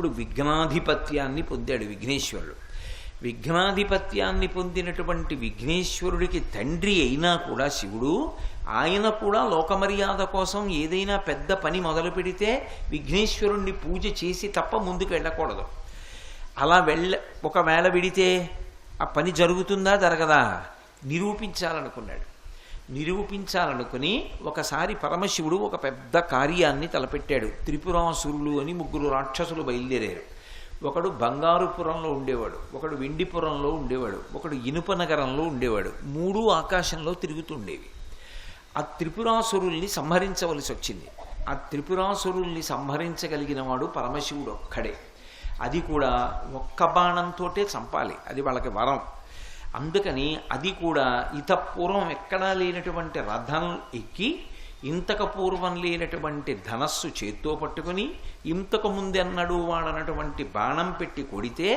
ఇప్పుడు విఘ్నాధిపత్యాన్ని పొందాడు విఘ్నేశ్వరుడు. విఘ్నాధిపత్యాన్ని పొందినటువంటి విఘ్నేశ్వరుడికి తండ్రి అయినా కూడా శివుడు, ఆయన కూడా లోకమర్యాద కోసం ఏదైనా పెద్ద పని మొదలు పెడితే విఘ్నేశ్వరుణ్ణి పూజ చేసి తప్ప ముందుకు వెళ్ళకూడదు. అలా ఒకవేళ విడితే ఆ పని జరుగుతుందా జరగదా నిరూపించాలనుకున్నాడు. నిరూపించాలనుకుని ఒకసారి పరమశివుడు ఒక పెద్ద కార్యాన్ని తలపెట్టాడు. త్రిపురాసురులు అని 3 రాక్షసులు బయలుదేరారు. ఒకడు బంగారుపురంలో ఉండేవాడు, ఒకడు వెండిపురంలో ఉండేవాడు, ఒకడు ఇనుప నగరంలో ఉండేవాడు. 3 ఆకాశంలో తిరుగుతుండేవి. ఆ త్రిపురాసురుల్ని సంహరించవలసి వచ్చింది. ఆ త్రిపురాసురుల్ని సంహరించగలిగిన వాడు పరమశివుడు ఒక్కడే. అది కూడా ఒక్క బాణంతోటే చంపాలి, అది వాళ్ళకి వరం. అందుకని అది కూడా పూర్వం ఎక్కడా లేనటువంటి రథం ఎక్కి, ఇంతకు పూర్వం లేనటువంటి ధనస్సు చేత్తో పట్టుకుని, ఇంతకు ముందెన్నడూ వాడనటువంటి బాణం పెట్టి కొడితే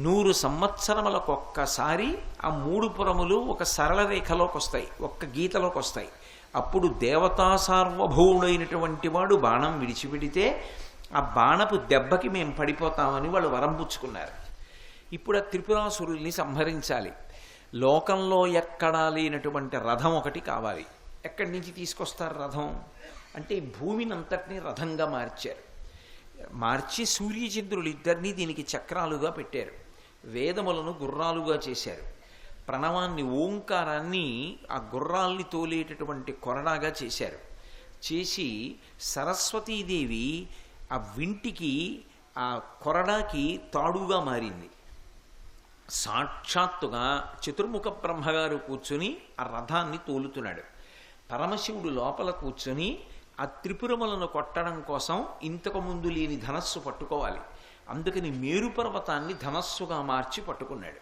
100 సంవత్సరములకొక్కసారి ఆ 3 పురములు ఒక సరళ రేఖలోకి వస్తాయి, ఒక్క గీతలోకి వస్తాయి. అప్పుడు దేవతా సార్వభౌముడైనటువంటి వాడు బాణం విడిచిపెడితే ఆ బాణపు దెబ్బకి మేము పడిపోతామని వాళ్ళు వరం పుచ్చుకున్నారు. ఇప్పుడు ఆ త్రిపురాసురుల్ని సంహరించాలి. లోకంలో ఎక్కడా లేనటువంటి రథం ఒకటి కావాలి. ఎక్కడి నుంచి తీసుకొస్తారు రథం అంటే, భూమిని అంతటినీ రథంగా మార్చారు. మార్చి సూర్యచంద్రులు ఇద్దరినీ దీనికి చక్రాలుగా పెట్టారు. వేదములను గుర్రాలుగా చేశారు. ప్రణవాన్ని, ఓంకారాన్ని ఆ గుర్రాల్ని తోలేటటువంటి కొరడాగా చేశారు. చేసి సరస్వతీదేవి ఆ వింటికి, ఆ కొరడాకి తాడుగా మారింది. సాక్షాత్తుగా చతుర్ముఖ బ్రహ్మగారు కూర్చుని ఆ రథాన్ని తోలుతున్నాడు. పరమశివుడు లోపల కూర్చొని ఆ త్రిపురములను కొట్టడం కోసం ఇంతకు ముందు లేని ధనస్సు పట్టుకోవాలి. అందుకని మేరు పర్వతాన్ని ధనస్సుగా మార్చి పట్టుకున్నాడు.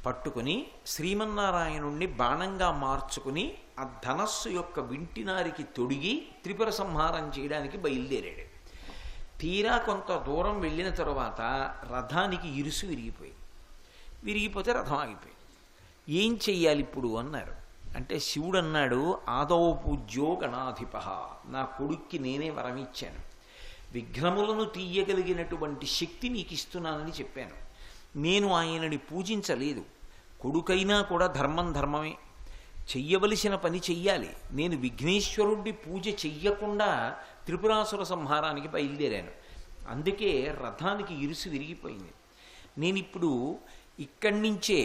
పట్టుకుని శ్రీమన్నారాయణుణ్ణి బాణంగా మార్చుకుని ఆ ధనస్సు యొక్క వింటినారికి తొడిగి త్రిపుర సంహారం చేయడానికి బయలుదేరాడు. తీరా కొంత దూరం వెళ్ళిన తరువాత రథానికి ఇరుసు విరిగిపోతే రథం ఆగిపోయింది. ఏం చెయ్యాలి ఇప్పుడు అన్నారు. అంటే శివుడు అన్నాడు, ఆదౌ పూజ్యో గణాధిప, నా కొడుక్కి నేనే వరమిచ్చాను, విఘ్నములను తీయగలిగినటువంటి శక్తి నీకు ఇస్తున్నానని చెప్పాను. నేను ఆయనని పూజించలేదు. కొడుకైనా కూడా ధర్మమే, చెయ్యవలసిన పని చెయ్యాలి. నేను విఘ్నేశ్వరుడి పూజ చెయ్యకుండా త్రిపురాసుర సంహారానికి బయలుదేరాను. అందుకే రథానికి ఇరుసు విరిగిపోయింది. నేనిప్పుడు ఇక్కడి నుంచే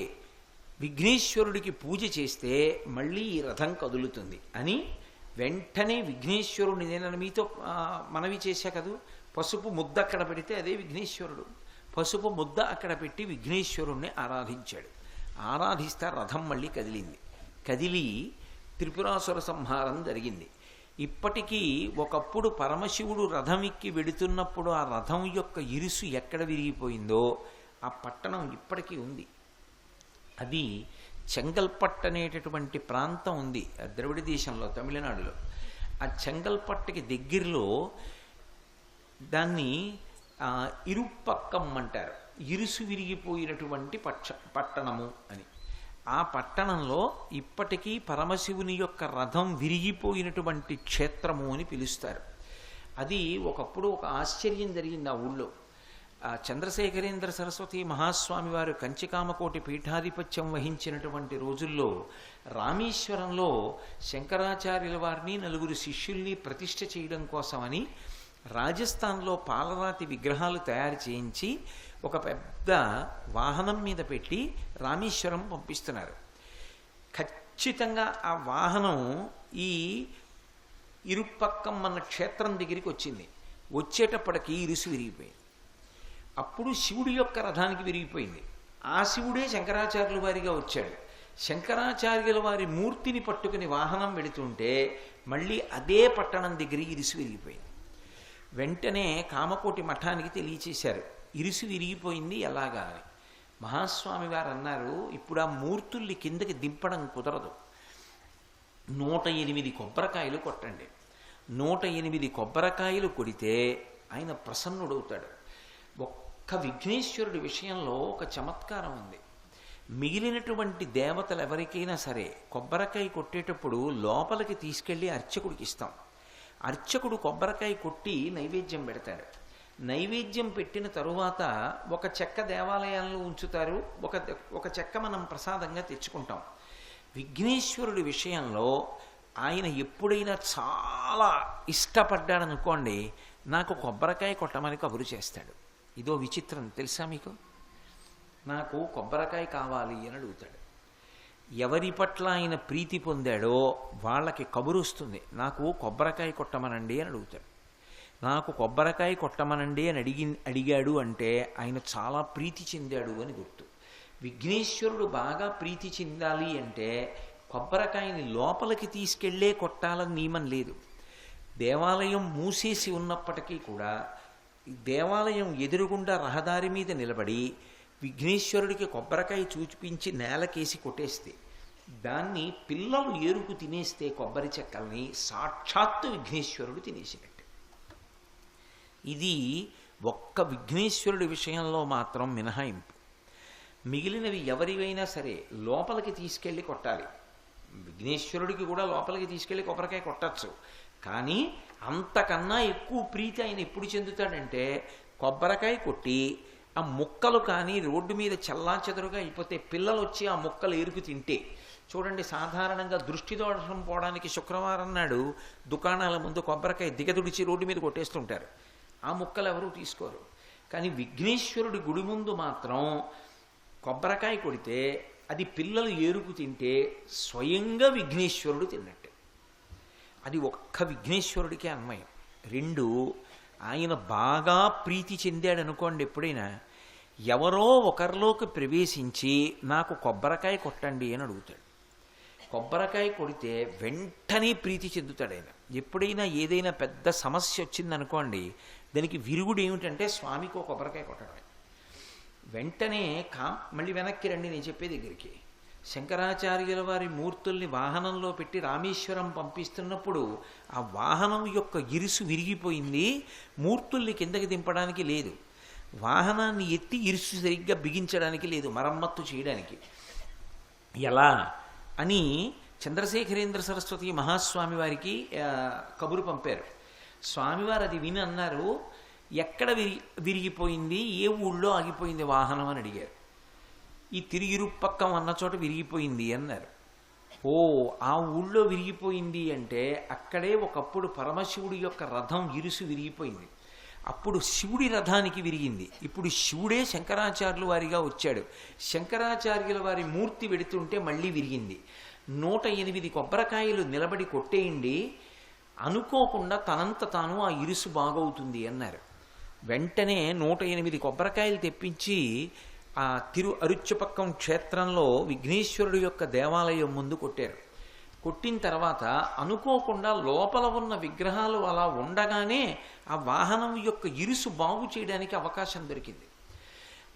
విఘ్నేశ్వరుడికి పూజ చేస్తే మళ్ళీ ఈ రథం కదులుతుంది అని వెంటనే విఘ్నేశ్వరుడిని, నేను మీతో మనవి చేశా కదూ, పసుపు ముద్ద అక్కడ పెడితే అదే విఘ్నేశ్వరుడు. పసుపు ముద్ద అక్కడ పెట్టి విఘ్నేశ్వరుణ్ణి ఆరాధించాడు. ఆరాధిస్తే రథం మళ్ళీ కదిలింది. కదిలి త్రిపురాసుర సంహారం జరిగింది. ఇప్పటికీ ఒకప్పుడు పరమశివుడు రథం ఎక్కి వెడుతున్నప్పుడు ఆ రథం యొక్క ఇరుసు ఎక్కడ విరిగిపోయిందో ఆ పట్టణం ఇప్పటికీ ఉంది. అది చెంగల్పట్టు అనేటటువంటి ప్రాంతం ఉంది ద్రవిడ దేశంలో, తమిళనాడులో. ఆ చెంగల్పట్టుకి దగ్గరలో దాన్ని ఇరుపక్కం అంటారు, ఇరుసు విరిగిపోయినటువంటి పట్టణము అని. ఆ పట్టణంలో ఇప్పటికీ పరమశివుని యొక్క రథం విరిగిపోయినటువంటి క్షేత్రము అని పిలుస్తారు. అది ఒకప్పుడు ఒక ఆశ్చర్యం జరిగింది ఆ ఊళ్ళో. చంద్రశేఖరేంద్ర సరస్వతి మహాస్వామి వారు కంచికామకోటి పీఠాధిపత్యం వహించినటువంటి రోజుల్లో రామేశ్వరంలో శంకరాచార్యుల వారిని 4 శిష్యుల్ని ప్రతిష్ఠ చేయడం కోసమని రాజస్థాన్లో పాలరాతి విగ్రహాలు తయారు చేయించి ఒక పెద్ద వాహనం మీద పెట్టి రామేశ్వరం పంపిస్తున్నారు. ఖచ్చితంగా ఆ వాహనం ఈ ఇరుపక్కం అన్న క్షేత్రం దగ్గరికి వచ్చింది. వచ్చేటప్పటికి ఇరుసు విరిగిపోయింది. అప్పుడు శివుడి యొక్క రథానికి విరిగిపోయింది. ఆ శివుడే శంకరాచార్యుల వారిగా వచ్చాడు. శంకరాచార్యుల వారి మూర్తిని పట్టుకుని వాహనం వెళుతుంటే మళ్ళీ అదే పట్టణం దగ్గర ఇరుసు విరిగిపోయింది. వెంటనే కామకోటి మఠానికి తెలియచేశారు, ఇరుసు విరిగిపోయింది ఎలాగా అని. మహాస్వామి వారు అన్నారు, ఇప్పుడు ఆ మూర్తుల్ని కిందకి దింపడం కుదరదు, 108 కొబ్బరికాయలు కొట్టండి. 108 కొబ్బరికాయలు కొడితే ఆయన ప్రసన్నుడవుతాడు. ఒక్క విఘ్నేశ్వరుడి విషయంలో ఒక చమత్కారం ఉంది. మిగిలినటువంటి దేవతలు ఎవరికైనా సరే కొబ్బరికాయ కొట్టేటప్పుడు లోపలికి తీసుకెళ్ళి అర్చకుడికి ఇస్తాం. అర్చకుడు కొబ్బరికాయ కొట్టి నైవేద్యం పెడతాడు. నైవేద్యం పెట్టిన తరువాత ఒక చెక్క దేవాలయాల్లో ఉంచుతారు, ఒక చెక్క మనం ప్రసాదంగా తెచ్చుకుంటాం. విఘ్నేశ్వరుడి విషయంలో ఆయన ఎప్పుడైనా చాలా ఇష్టపడ్డాడనుకోండి, నాకు కొబ్బరికాయ కొట్టమని కబురు చేస్తాడు. ఇదో విచిత్రం తెలుసా మీకు? నాకు కొబ్బరికాయ కావాలి అని అడుగుతాడు. ఎవరి పట్ల ఆయన ప్రీతి పొందాడో వాళ్ళకి కబురు వస్తుంది, నాకు కొబ్బరికాయ కొట్టమనండి అని అడుగుతాడు. నాకు కొబ్బరికాయ కొట్టమనండి అని అడిగాడు అంటే ఆయన చాలా ప్రీతి చెందాడు అని గుర్తు. విఘ్నేశ్వరుడు బాగా ప్రీతి చెందాలి అంటే కొబ్బరికాయని లోపలికి తీసుకెళ్లే కొట్టాలని నియమం లేదు. దేవాలయం మూసేసి ఉన్నప్పటికీ కూడా దేవాలయం ఎదురుగుండా రహదారి మీద నిలబడి విఘ్నేశ్వరుడికి కొబ్బరికాయ చూపించి నేలకేసి కొట్టేస్తే, దాన్ని పిల్లలు ఏరుకు తినేస్తే కొబ్బరి చెక్కల్ని సాక్షాత్తు విఘ్నేశ్వరుడు తినేసినట్టు. ఇది ఒక్క విఘ్నేశ్వరుడి విషయంలో మాత్రం మినహాయింపు. మిగిలినవి ఎవరివైనా సరే లోపలికి తీసుకెళ్ళి కొట్టాలి. విఘ్నేశ్వరుడికి కూడా లోపలికి తీసుకెళ్ళి కొబ్బరికాయ కొట్టచ్చు. కానీ అంతకన్నా ఎక్కువ ప్రీతి ఆయన ఎప్పుడు చెందుతాడంటే కొబ్బరికాయ కొట్టి ఆ ముక్కలు కానీ రోడ్డు మీద చెల్లాచెదరుగా అయిపోతే పిల్లలు వచ్చి ఆ ముక్కలు ఏరుకు తింటే, చూడండి సాధారణంగా దృష్టి దోషం పోవడానికి శుక్రవారం నాడు దుకాణాల ముందు కొబ్బరికాయ దిగదుడిచి రోడ్డు మీద కొట్టేస్తుంటారు. ఆ ముక్కలు ఎవరూ తీసుకోరు. కానీ విఘ్నేశ్వరుడి గుడి ముందు మాత్రం కొబ్బరికాయ కొడితే అది పిల్లలు ఏరుకు తింటే స్వయంగా విఘ్నేశ్వరుడు తిన్నట్టు. అది ఒక్క విఘ్నేశ్వరుడికే అన్వయం. రెండు, ఆయన బాగా ప్రీతి చెందాడనుకోండి, ఎప్పుడైనా ఎవరో ఒకరిలోకి ప్రవేశించి నాకు కొబ్బరికాయ కొట్టండి అని అడుగుతాడు. కొబ్బరికాయ కొడితే వెంటనే ప్రీతి చెందుతాడు ఆయన. ఎప్పుడైనా ఏదైనా పెద్ద సమస్య వచ్చిందనుకోండి, దానికి విరుగుడు ఏమిటంటే స్వామికి ఒక కొబ్బరికాయ కొట్టడమే. వెంటనే మళ్ళీ వెనక్కి రండి నేను చెప్పే దగ్గరికి. శంకరాచార్యుల వారి మూర్తుల్ని వాహనంలో పెట్టి రామేశ్వరం పంపిస్తున్నప్పుడు ఆ వాహనం యొక్క ఇరుసు విరిగిపోయింది, మూర్తుల్ని కిందకి దింపడానికి లేదు, వాహనాన్ని ఎత్తి ఇరుసు సరిగ్గా బిగించడానికి లేదు, మరమ్మత్తు చేయడానికి. ఎలా అని చంద్రశేఖరేంద్ర సరస్వతి మహాస్వామి వారికి కబురు పంపారు. స్వామివారు అది విని అన్నారు, ఎక్కడ విరిగిపోయింది, ఏ ఊళ్ళో ఆగిపోయింది వాహనం అని అడిగారు. ఈ తిరిగిరుపక్కం అన్న చోట విరిగిపోయింది అన్నారు. ఓ, ఆ ఊళ్ళో విరిగిపోయింది అంటే అక్కడే ఒకప్పుడు పరమశివుడి యొక్క రథం ఇరుసు విరిగిపోయింది. అప్పుడు శివుడి రథానికి విరిగింది. ఇప్పుడు శివుడే శంకరాచార్యుల వారిగా వచ్చాడు. శంకరాచార్యుల వారి మూర్తి వెడుతుంటే మళ్ళీ విరిగింది. 108 కొబ్బరికాయలు నిలబడి కొట్టేయండి, అనుకోకుండా తనంత తాను ఆ ఇరుసు బాగవుతుంది అన్నారు. వెంటనే 108 కొబ్బరికాయలు తెప్పించి ఆ అరుచ్యపక్కం క్షేత్రంలో విఘ్నేశ్వరుడు యొక్క దేవాలయం ముందు కొట్టారు. కొట్టిన తర్వాత అనుకోకుండా లోపల ఉన్న విగ్రహాలు అలా ఉండగానే ఆ వాహనం యొక్క ఇరుసు బాగు చేయడానికి అవకాశం దొరికింది.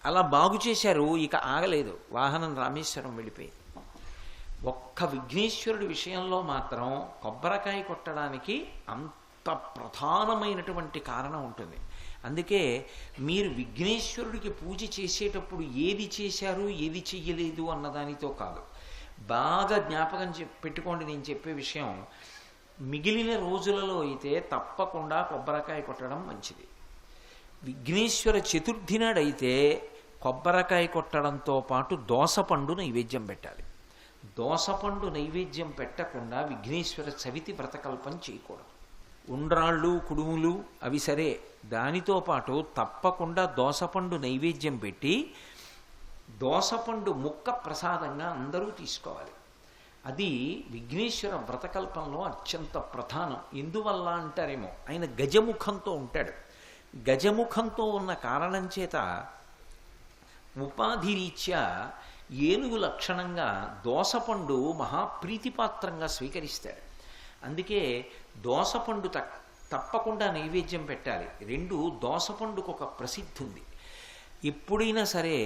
అలా బాగు చేశారు. ఇక ఆగలేదు, వాహనం రామేశ్వరం వెళ్ళిపోయింది. ఒక్క విఘ్నేశ్వరుడి విషయంలో మాత్రం కొబ్బరికాయ కొట్టడానికి అంత ప్రధానమైనటువంటి కారణం ఉంటుంది. అందుకే మీరు విఘ్నేశ్వరుడికి పూజ చేసేటప్పుడు ఏది చేశారు ఏది చెయ్యలేదు అన్నదానితో కాదు, బాగా జ్ఞాపకం పెట్టుకోండి నేను చెప్పే విషయం. మిగిలిన రోజులలో అయితే తప్పకుండా కొబ్బరికాయ కొట్టడం మంచిది. విఘ్నేశ్వర చతుర్థి నాడైతే కొబ్బరికాయ కొట్టడంతో పాటు దోసపండు నైవేద్యం పెట్టాలి. దోసపండు నైవేద్యం పెట్టకుండా విఘ్నేశ్వర చవితి వ్రతకల్పం చేయకూడదు. ఉండ్రాళ్ళు కుడుములు అవి సరే, దానితో పాటు తప్పకుండా దోసపండు నైవేద్యం పెట్టి దోసపండు ముక్క ప్రసాదంగా అందరూ తీసుకోవాలి. అది విఘ్నేశ్వర వ్రతకల్పంలో అత్యంత ప్రధానం. ఎందువల్ల అంటారేమో, ఆయన గజముఖంతో ఉంటాడు. గజముఖంతో ఉన్న కారణం చేత ఉపాధిరీత్యా ఏనుగు లక్షణంగా దోసపండు మహాప్రీతిపాత్రంగా స్వీకరిస్తాడు. అందుకే దోసపండు తప్పకుండా నైవేద్యం పెట్టాలి. రెండు, దోసపండుకు ఒక ప్రసిద్ధి ఉంది. ఎప్పుడైనా సరే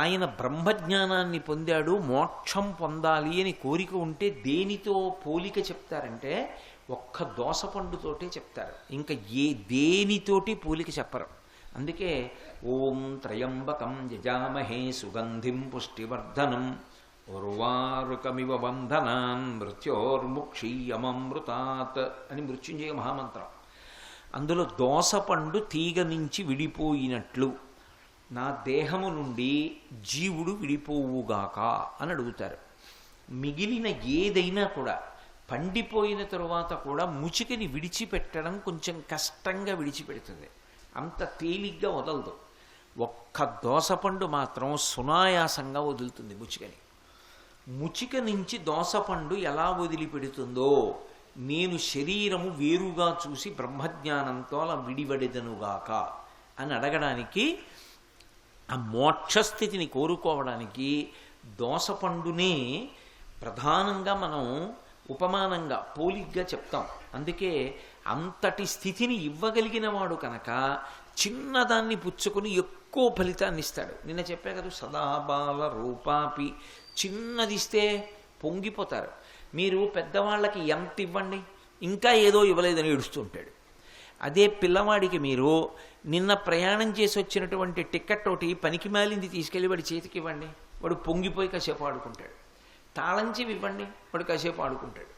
ఆయన బ్రహ్మజ్ఞానాన్ని పొందాడు, మోక్షం పొందాలి అని కోరిక ఉంటే దేనితో పోలిక చెప్తారంటే ఒక్క దోసపండుతోటే చెప్తారు. ఇంకా దేనితోటి పోలిక చెప్పరు. అందుకే ఓం త్రయంబకం యజామహే సుగంధిం పుష్టివర్ధనం ఉర్వారుకమివ బంధనాన్ మృత్యోర్ముక్షీయమమృతాత్ అని మృత్యుంజయ మహామంత్రం. అందులో దోసపండు తీగ నుంచి విడిపోయినట్లు నా దేహము నుండి జీవుడు విడిపోవుగాక అని అడుగుతారు. మిగిలిన ఏదైనా కూడా పండిపోయిన తరువాత కూడా ముచికని విడిచిపెట్టడం కొంచెం కష్టంగా విడిచిపెడుతుంది, అంత తేలిగ్గా వదలదు. ఒక్క దోసపండు మాత్రం సునాయాసంగా వదులుతుంది ముచికని. ముచిక నుంచి దోసపండు ఎలా వదిలిపెడుతుందో నేను శరీరము వేరుగా చూసి బ్రహ్మజ్ఞానంతో అలా విడివడెదనుగాక అని అడగడానికి, ఆ మోక్షస్థితిని కోరుకోవడానికి దోసపండునే ప్రధానంగా మనం ఉపమానంగా పోలిగ్గా చెప్తాం. అందుకే అంతటి స్థితిని ఇవ్వగలిగిన వాడు కనుక చిన్నదాన్ని పుచ్చుకొని ఎక్కువ ఫలితాన్ని ఇస్తాడు. నిన్న చెప్పా కదా, సదాబాల రూపాపి, చిన్నదిస్తే పొంగిపోతారు. మీరు పెద్దవాళ్ళకి ఎంత ఇవ్వండి, ఇంకా ఏదో ఇవ్వలేదని ఏడుస్తుంటాడు. అదే పిల్లవాడికి మీరు నిన్న ప్రయాణం చేసి వచ్చినటువంటి టికెట్ ఒకటి పనికి మాలింది తీసుకెళ్ళి వాడి చేతికి ఇవ్వండి, వాడు పొంగిపోయి కాసేపు ఆడుకుంటాడు. తాళం చెవి ఇవ్వండి, వాడు కాసేపు ఆడుకుంటాడు.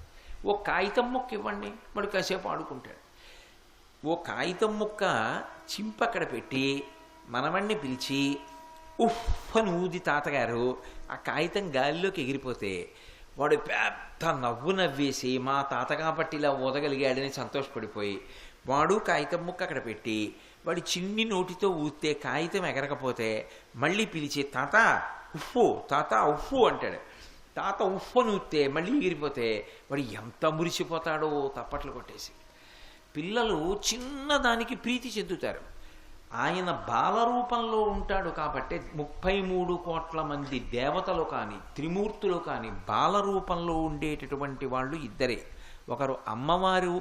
ఓ కాగితం ముక్క ఇవ్వండి, వాడు కాసేపు ఆడుకుంటాడు. ఓ కాగితం ముక్క చింపి అక్కడ పెట్టి మనవణ్ణి పిలిచి ఉఫ్ అని ఊది తాతగారు ఆ కాగితం గాలిలోకి ఎగిరిపోతే వాడు పెద్ద నవ్వు నవ్వేసి మా తాత కాబట్టి ఇలా ఊదగలిగాడని సంతోషపడిపోయి వాడు కాగితం ముక్క అక్కడ పెట్టి వాడి చిన్ని నోటితో ఊస్తే కాగితం ఎగరకపోతే మళ్ళీ పిలిచి తాత ఉఫ్ఫు, తాత ఉఫ్ఫు అంటాడు. తాత ఉఫ్ఫు అని ఊస్తే మళ్ళీ ఎగిరిపోతే వాడు ఎంత మురిసిపోతాడో తప్పట్లు కొట్టేసి. పిల్లలు చిన్నదానికి ప్రీతి చెందుతారు. ఆయన బాలరూపంలో ఉంటాడు కాబట్టి 33 కోట్ల మంది దేవతలు కానీ త్రిమూర్తులు కానీ బాలరూపంలో ఉండేటటువంటి వాళ్ళు ఇద్దరే. ఒకరు అమ్మవారు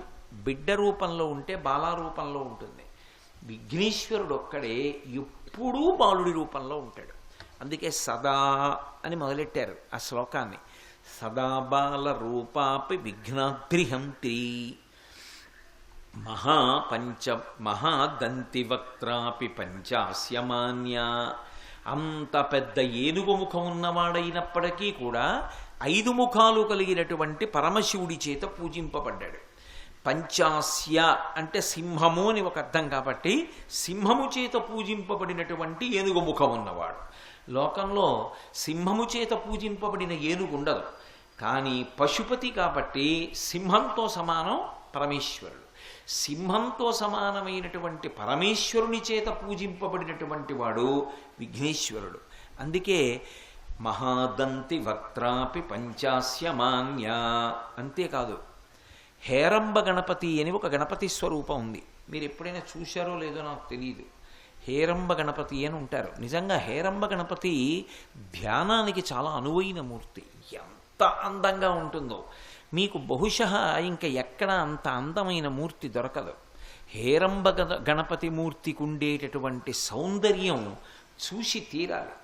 బిడ్డ రూపంలో ఉంటే బాలారూపంలో ఉంటుంది. విఘ్నేశ్వరుడు ఒక్కడే ఎప్పుడూ బాలుడి రూపంలో ఉంటాడు. అందుకే సదా అని మొదలెట్టారు ఆ శ్లోకాన్ని. సదా బాల రూపాపి విఘ్నాద్రిహంత్రి మహాదంతివక్త్రాపి పంచాస్యమాన్య. అంత పెద్ద ఏనుగు ముఖం ఉన్నవాడైనప్పటికీ కూడా 5 ముఖాలు కలిగినటువంటి పరమశివుడి చేత పూజింపబడ్డాడు. పంచాస్య అంటే సింహము అని ఒక అర్థం కాబట్టి సింహము చేత పూజింపబడినటువంటి ఏనుగు ముఖం ఉన్నవాడు. లోకంలో సింహము చేత పూజింపబడిన ఏనుగు ఉండదు, కానీ పశుపతి కాబట్టి సింహంతో సమానం పరమేశ్వరుడు. సింహంతో సమానమైనటువంటి పరమేశ్వరుని చేత పూజింపబడినటువంటి వాడు విఘ్నేశ్వరుడు. అందుకే మహాదంతి వక్త్రాపి పంచాస్యమాన్య. అంతేకాదు, హేరంబ గణపతి అని ఒక గణపతి స్వరూపం ఉంది. మీరు ఎప్పుడైనా చూశారో లేదో నాకు తెలియదు. హేరంబ గణపతి అని ఉంటారు. నిజంగా హేరంబ గణపతి ధ్యానానికి చాలా అనువైన మూర్తి. ఎంత అందంగా ఉంటుందో మీకు బహుశः ఇంకా ఎక్కడ అంత అందమైన మూర్తి దొరకదు. హేరంబ గణపతి మూర్తికి ఉండేటటువంటి సౌందర్యం చూసి తీరాలి.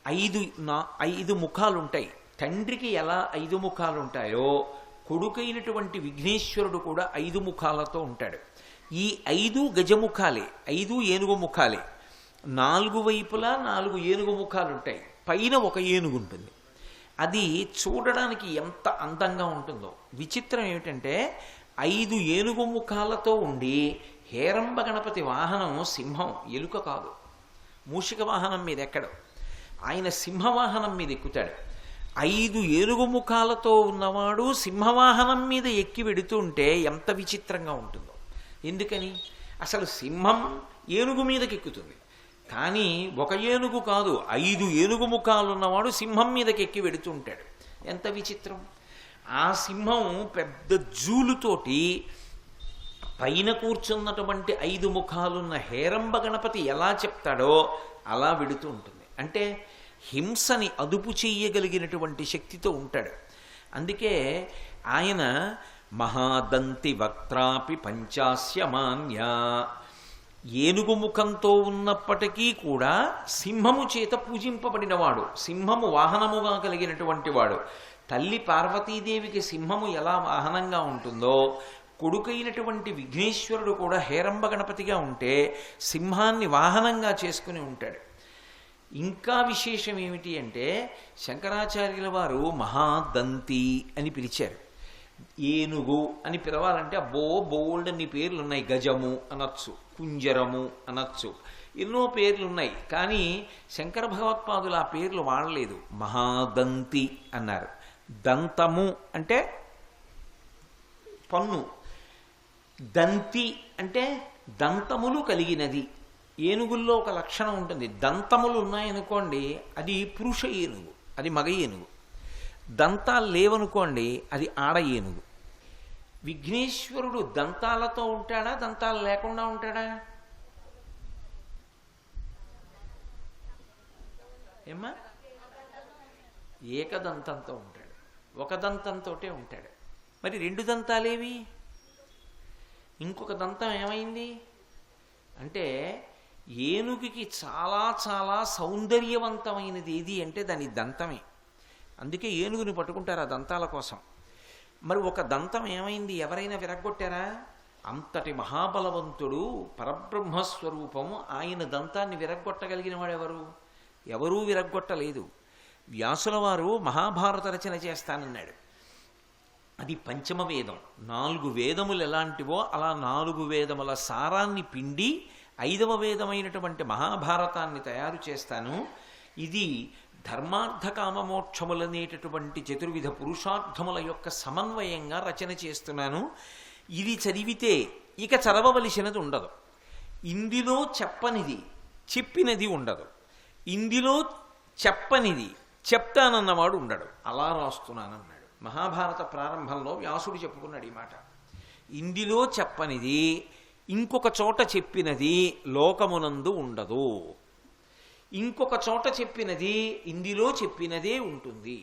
5 ముఖాలు ఉంటాయి. తండ్రికి ఎలా 5 ముఖాలు ఉంటాయో కొడుకైనటువంటి విఘ్నేశ్వరుడు కూడా 5 ముఖాలతో ఉంటాడు. ఈ 5 గజముఖాలే, 5 ఏనుగు ముఖాలే. 4 వైపులా 4 ఏనుగు ముఖాలు ఉంటాయి. పైన ఒక ఏనుగు ఉంటుంది. అది చూడడానికి ఎంత అందంగా ఉంటుందో. విచిత్రం ఏమిటంటే 5 ఏనుగు ముఖాలతో ఉండి హేరంబ గణపతి వాహనం సింహం, ఎలుక కాదు. మూషిక వాహనం మీద ఎక్కడు, ఆయన సింహవాహనం మీద ఎక్కుతాడు. 5 ఏనుగు ముఖాలతో ఉన్నవాడు సింహవాహనం మీద ఎక్కి వెడుతుంటే ఎంత విచిత్రంగా ఉంటుందో. ఎందుకని? అసలు సింహం ఏనుగు మీదకి ఎక్కుతుంది, కానీ ఒక ఏనుగు కాదు, 5 ఏనుగు ముఖాలు ఉన్నవాడు సింహం మీదకి ఎక్కి వెడుతుంటాడు. ఎంత విచిత్రం! ఆ సింహం పెద్ద జూలుతోటి పైన కూర్చున్నటువంటి 5 ముఖాలున్న హేరంబ గణపతి ఎలా చెప్తాడో అలా వెడుతూ ఉంటుంది. అంటే హింసని అదుపు చెయ్యగలిగినటువంటి శక్తితో ఉంటాడు. అందుకే ఆయన మహాదంతి వక్త్రాపి పంచాస్యమాన్య. ఏనుగు ముఖంతో ఉన్నప్పటికీ కూడా సింహము చేత పూజింపబడినవాడు, సింహము వాహనముగా కలిగినటువంటి వాడు. తల్లి పార్వతీదేవికి సింహము ఎలా వాహనంగా ఉంటుందో కొడుకైనటువంటి విఘ్నేశ్వరుడు కూడా హేరంబ గణపతిగా ఉంటే సింహాన్ని వాహనంగా చేసుకుని ఉంటాడు. ఇంకా విశేషం ఏమిటి అంటే శంకరాచార్యుల వారు మహాదంతి అని పిలిచారు. ఏనుగు అని పిలవాలంటే అబ్బో బోల్డ్ అన్ని పేర్లు ఉన్నాయి. గజము అనొచ్చు, కుంజరము అనొచ్చు, ఎన్నో పేర్లు ఉన్నాయి. కానీ శంకర భగవత్పాదులు ఆ పేర్లు వాడలేదు. మహాదంతి అన్నారు. దంతము అంటే పన్ను, దంతి అంటే దంతములు కలిగినది. ఏనుగుల్లో ఒక లక్షణం ఉంటుంది. దంతములు ఉన్నాయనుకోండి అది పురుష ఏనుగు, అది మగ ఏనుగు. దంతాలు లేవనుకోండి అది ఆడ ఏనుగు. విఘ్నేశ్వరుడు దంతాలతో ఉంటాడా, దంతాలు లేకుండా ఉంటాడా? ఏమ్మా? ఏకదంతంతో ఉంటాడు, ఒక దంతంతో ఉంటాడు. మరి రెండు దంతాలేవి? ఇంకొక దంతం ఏమైంది అంటే, ఏనుగుకి చాలా చాలా సౌందర్యవంతమైనది ఏది అంటే దాని దంతమే. అందుకే ఏనుగుని పట్టుకుంటారు ఆ దంతాల కోసం. మరి ఒక దంతం ఏమైంది? ఎవరైనా విరగ్గొట్టారా? అంతటి మహాబలవంతుడు పరబ్రహ్మస్వరూపము, ఆయన దంతాన్ని విరగ్గొట్టగలిగిన వాడు ఎవరు? ఎవరూ విరగ్గొట్టలేదు. వ్యాసుల వారు మహాభారత రచన చేస్తానన్నాడు. అది పంచమ వేదం. 4 వేదములు ఎలాంటివో అలా 4 వేదముల సారాన్ని పిండి 5వ వేదమైనటువంటి మహాభారతాన్ని తయారు చేస్తాను. ఇది ధర్మార్థ కామమోక్షములనేటటువంటి చతుర్విధ పురుషార్థముల యొక్క సమన్వయంగా రచన చేస్తున్నాను. ఇది చదివితే ఇక చదవవలసినది ఉండదు. ఇందులో చెప్పనిది చెప్పినది ఉండదు. ఇందులో చెప్పనిది చెప్తానన్నవాడు ఉండడు. అలా రాస్తున్నానన్నాడు. మహాభారత ప్రారంభంలో వ్యాసుడు చెప్పుకున్నాడు ఈ మాట. ఇందులో చెప్పనిది ఇంకొక చోట చెప్పినది లోకమునందు ఉండదు, ఇంకొక చోట చెప్పినది ఇందులో చెప్పినదే ఉంటుంది.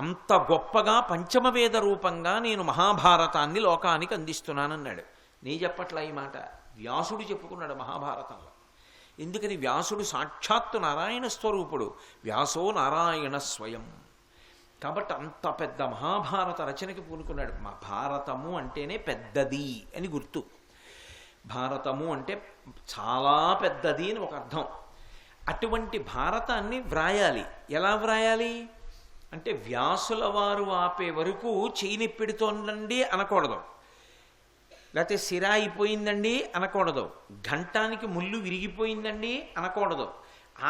అంత గొప్పగా పంచమవేద రూపంగా నేను మహాభారతాన్ని లోకానికి అందిస్తున్నానన్నాడు. నీ చెప్పట్లా ఈ మాట, వ్యాసుడు చెప్పుకున్నాడు మహాభారతంలో. ఎందుకని? వ్యాసుడు సాక్షాత్తు నారాయణ స్వరూపుడు. వ్యాసో నారాయణ స్వయం. కాబట్టి అంత పెద్ద మహాభారత రచనకి పూనుకున్నాడు. మా భారతము అంటేనే పెద్దది అని గుర్తు. భారతము అంటే చాలా పెద్దది అని ఒక అర్థం. అటువంటి భారతాన్ని వ్రాయాలి. ఎలా వ్రాయాలి అంటే, వ్యాసుల వారు ఆపే వరకు చేయి పెడుతోందండి అనకూడదు, లేకపోతే సిరా అయిపోయిందండి అనకూడదు, ఘంటానికి ముళ్ళు విరిగిపోయిందండి అనకూడదు.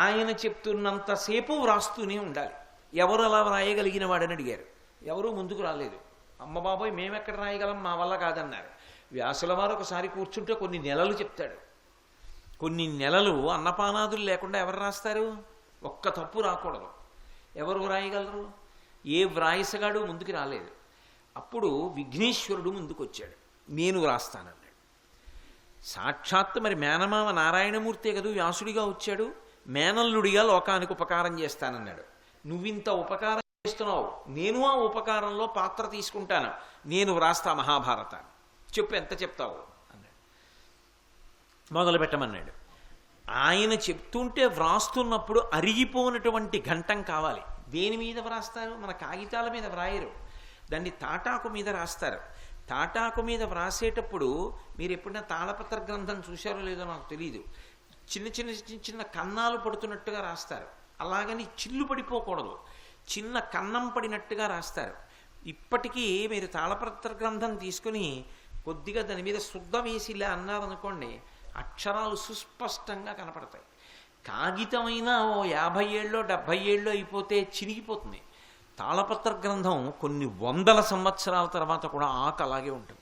ఆయన చెప్తున్నంతసేపు వ్రాస్తూనే ఉండాలి. ఎవరు అలా వ్రాయగలిగిన వాడని అడిగారు. ఎవరూ ముందుకు రాలేదు. అమ్మ బాబోయ్ మేమెక్కడ రాయగలం, మా వల్ల కాదన్నారు. వ్యాసుల వారు ఒకసారి కూర్చుంటే కొన్ని నెలలు చెప్తాడు. కొన్ని నెలలు అన్నపానాదులు లేకుండా ఎవరు రాస్తారు? ఒక్క తప్పు రాకూడదు. ఎవరు వ్రాయగలరు? ఏ వ్రాయసగాడు ముందుకు రాలేదు. అప్పుడు విఘ్నేశ్వరుడు ముందుకు వచ్చాడు. నేను వ్రాస్తానన్నాడు. సాక్షాత్తు మరి మేనమామ నారాయణమూర్తే కదూ వ్యాసుడిగా వచ్చాడు. మేనల్లుడిగా లోకానికి ఉపకారం చేస్తానన్నాడు. నువ్వింత ఉపకారం చేస్తున్నావు, నేను ఆ ఉపకారంలో పాత్ర తీసుకుంటాను, నేను వ్రాస్తా మహాభారతాన్ని. చెప్పు ఎంత చెప్తావు అన్నాడు. మొదలు పెట్టమన్నాడు. ఆయన చెప్తుంటే వ్రాస్తున్నప్పుడు అరిగిపోయినటువంటి ఘంటం కావాలి. దేని మీద వ్రాస్తారు? మన కాగితాల మీద వ్రాయరు, దాన్ని తాటాకు మీద రాస్తారు. తాటాకు మీద వ్రాసేటప్పుడు మీరు ఎప్పుడైనా తాళపత్ర గ్రంథం చూశారో లేదో నాకు తెలియదు, చిన్న చిన్న చిన్న చిన్న కన్నాలు పడుతున్నట్టుగా రాస్తారు. అలాగని చిల్లు పడిపోకూడదు, చిన్న కన్నం పడినట్టుగా రాస్తారు. ఇప్పటికీ మీరు తాళపత్ర గ్రంథం తీసుకుని కొద్దిగా దాని మీద శుద్ధ వేసి ఇలా అన్నారనుకోండి, అక్షరాలు సుస్పష్టంగా కనపడతాయి. కాగితమైనా ఓ 50 ఏళ్ళో 70 ఏళ్ళో అయిపోతే చినిగిపోతుంది. తాళపత్ర గ్రంథం కొన్ని వందల సంవత్సరాల తర్వాత కూడా ఆకు అలాగే ఉంటుంది.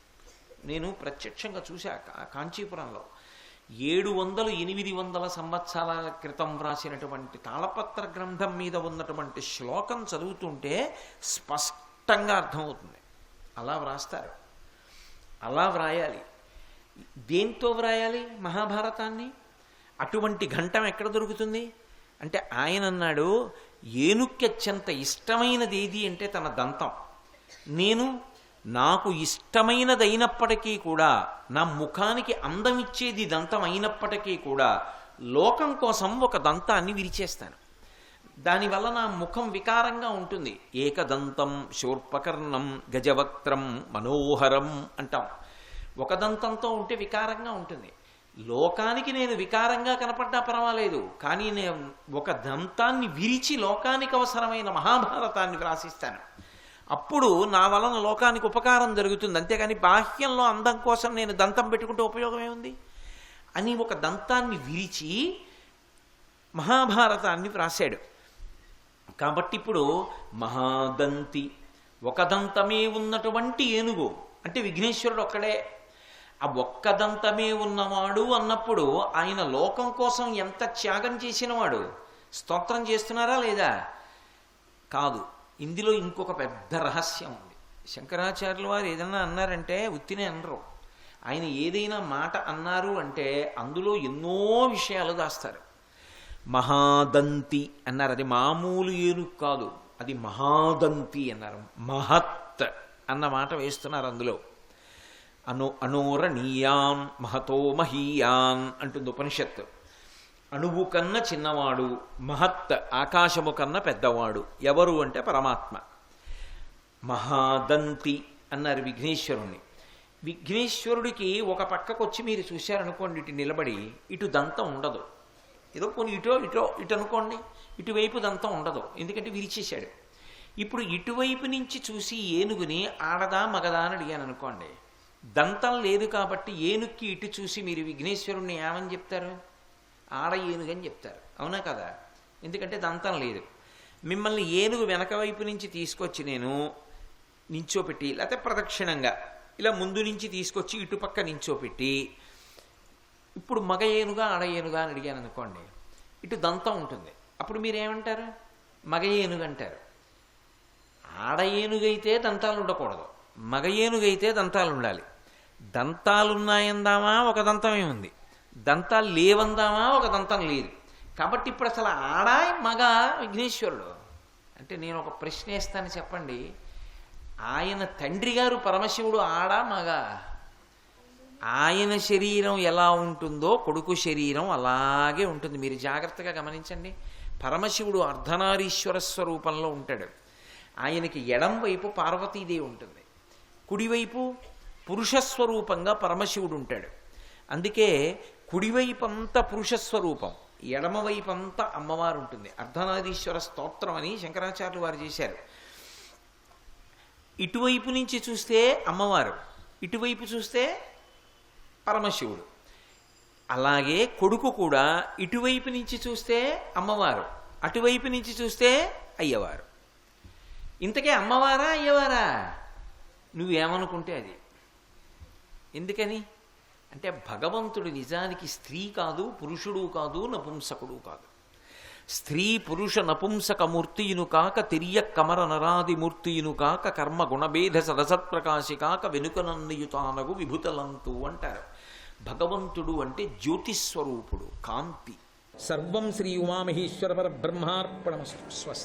నేను ప్రత్యక్షంగా చూశా కాంచీపురంలో. 700-800 సంవత్సరాల క్రితం వ్రాసినటువంటి తాళపత్ర గ్రంథం మీద ఉన్నటువంటి శ్లోకం చదువుతుంటే స్పష్టంగా అర్థమవుతుంది. అలా వ్రాస్తారు. అలా వ్రాయాలి. దేంతో వ్రాయాలి మహాభారతాన్ని? అటువంటి ఘంటం ఎక్కడ దొరుకుతుంది అంటే, ఆయన అన్నాడు, ఏనుక్కి అత్యంత ఇష్టమైనది ఏది అంటే తన దంతం. నాకు ఇష్టమైనదైనప్పటికీ కూడా, నా ముఖానికి అందమిచ్చేది దంతం అయినప్పటికీ కూడా, లోకం కోసం ఒక దంతాన్ని విరిచేస్తాను. దానివల్ల నా ముఖం వికారంగా ఉంటుంది. ఏకదంతం శూర్పకర్ణం గజవక్త్రం మనోహరం అంటాం. ఒక దంతంతో ఉంటే వికారంగా ఉంటుంది. లోకానికి నేను వికారంగా కనపడ్డా పర్వాలేదు, కానీ నేను ఒక దంతాన్ని విరిచి లోకానికి అవసరమైన మహాభారతాన్ని వ్రాసిస్తాను. అప్పుడు నా వలన లోకానికి ఉపకారం జరుగుతుంది, అంతేగాని బాహ్యంలో అందం కోసం నేను దంతం పెట్టుకుంటే ఉపయోగం ఏముంది అని ఒక దంతాన్ని విరిచి మహాభారతాన్ని వ్రాసాడు. కాబట్టి ఇప్పుడు మహాదంతి, ఒక దంతమే ఉన్నటువంటి ఏనుగు అంటే విఘ్నేశ్వరుడు ఒక్కడే. ఆ ఒక్క దంతమే ఉన్నవాడు అన్నప్పుడు ఆయన లోకం కోసం ఎంత త్యాగం చేసినవాడు. స్తోత్రం చేస్తున్నారా లేదా? కాదు. ఇందులో ఇంకొక పెద్ద రహస్యం ఉంది. శంకరాచార్యుల వారు ఏదైనా అన్నారంటే ఉత్తినే అనరు. ఆయన ఏదైనా మాట అన్నారు అంటే అందులో ఎన్నో విషయాలు దాస్తారు. మహాదంతి అన్నారు, అది మామూలు ఏనుగు కాదు, అది మహాదంతి అన్నారు. మహత్ అన్న మాట వేస్తున్నారు అందులో. అనోరణీయాన్ మహతో మహీయాన్ అంటుంది ఉపనిషత్తు. అణువు కన్నా చిన్నవాడు, మహత్ ఆకాశము కన్నా పెద్దవాడు. ఎవరు అంటే పరమాత్మ. మహాదంతి అన్నారు విఘ్నేశ్వరుణ్ణి. విఘ్నేశ్వరుడికి ఒక పక్కకు వచ్చి మీరు చూశారనుకోండి, ఇటు నిలబడి ఇటు దంతం ఉండదు. ఏదో కొన్ని ఇటు అనుకోండి, ఇటువైపు దంతం ఉండదు, ఎందుకంటే విరిచేశాడు. ఇప్పుడు ఇటువైపు నుంచి చూసి ఏనుగుని ఆడదా మగదా అని అడిగాను అనుకోండి, దంతం లేదు కాబట్టి ఏనుక్కి ఇటు చూసి మీరు విఘ్నేశ్వరుణ్ణి ఏమని చెప్తారు? ఆడ ఏనుగు అని చెప్తారు, అవునా కదా? ఎందుకంటే దంతం లేదు. మిమ్మల్ని ఏనుగు వెనక వైపు నుంచి తీసుకొచ్చి నేను నించోపెట్టి, లేకపోతే ప్రదక్షిణంగా ఇలా ముందు నుంచి తీసుకొచ్చి ఇటుపక్క నించోపెట్టి, ఇప్పుడు మగ ఏనుగా ఆడ ఏనుగా అని అడిగాను అనుకోండి, ఇటు దంతం ఉంటుంది. అప్పుడు మీరేమంటారు? మగ ఏనుగు అంటారు. ఆడ ఏనుగైతే దంతాలు ఉండకూడదు, మగ ఏనుగైతే దంతాలు ఉండాలి. దంతాలున్నాయందామా ఒక దంతమే ఉంది, దంతాలు లేవందామా ఒక దంతం లేదు. కాబట్టి ఇప్పుడు అసలు ఆడ మగ విఘ్నేశ్వరుడు అంటే నేను ఒక ప్రశ్న వేస్తాను, చెప్పండి. ఆయన తండ్రి గారు పరమశివుడు ఆడ మగ? ఆయన శరీరం ఎలా ఉంటుందో కొడుకు శరీరం అలాగే ఉంటుంది. మీరు జాగ్రత్తగా గమనించండి. పరమశివుడు అర్ధనారీశ్వర స్వరూపంలో ఉంటాడు. ఆయనకి ఎడం వైపు పార్వతీదేవి ఉంటుంది, కుడివైపు పురుషస్వరూపంగా పరమశివుడు ఉంటాడు. అందుకే కుడివైపంతా పురుషస్వరూపం, ఎడమవైపంతా అమ్మవారు ఉంటుంది. అర్ధనారీశ్వర స్తోత్రం అని శంకరాచార్యులు వారు చేశారు. ఇటువైపు నుంచి చూస్తే అమ్మవారు, ఇటువైపు చూస్తే పరమశివుడు. అలాగే కొడుకు కూడా ఇటువైపు నుంచి చూస్తే అమ్మవారు, అటువైపు నుంచి చూస్తే అయ్యవారు. ఇంతకే అమ్మవారా అయ్యవారా? నువ్వేమనుకుంటే అది. ఎందుకని అంటే భగవంతుడు నిజానికి స్త్రీ కాదు, పురుషుడు కాదు, నపుంసకుడు కాదు. స్త్రీ పురుష నపుంసక మూర్తియును కాక తిరియ కమర నరాది మూర్తియును కాక కర్మ గుణభేద సరసత్ప్రకాశి కాక వెనుకనన్నియుతానగు విభుతలంతు అంటారు. భగవంతుడు అంటే జ్యోతిస్వరూపుడు, కాంతి. సర్వం శ్రీ ఉమామహేశ్వర పరబ్రహ్మార్పణమస్తు. స్వస్తి.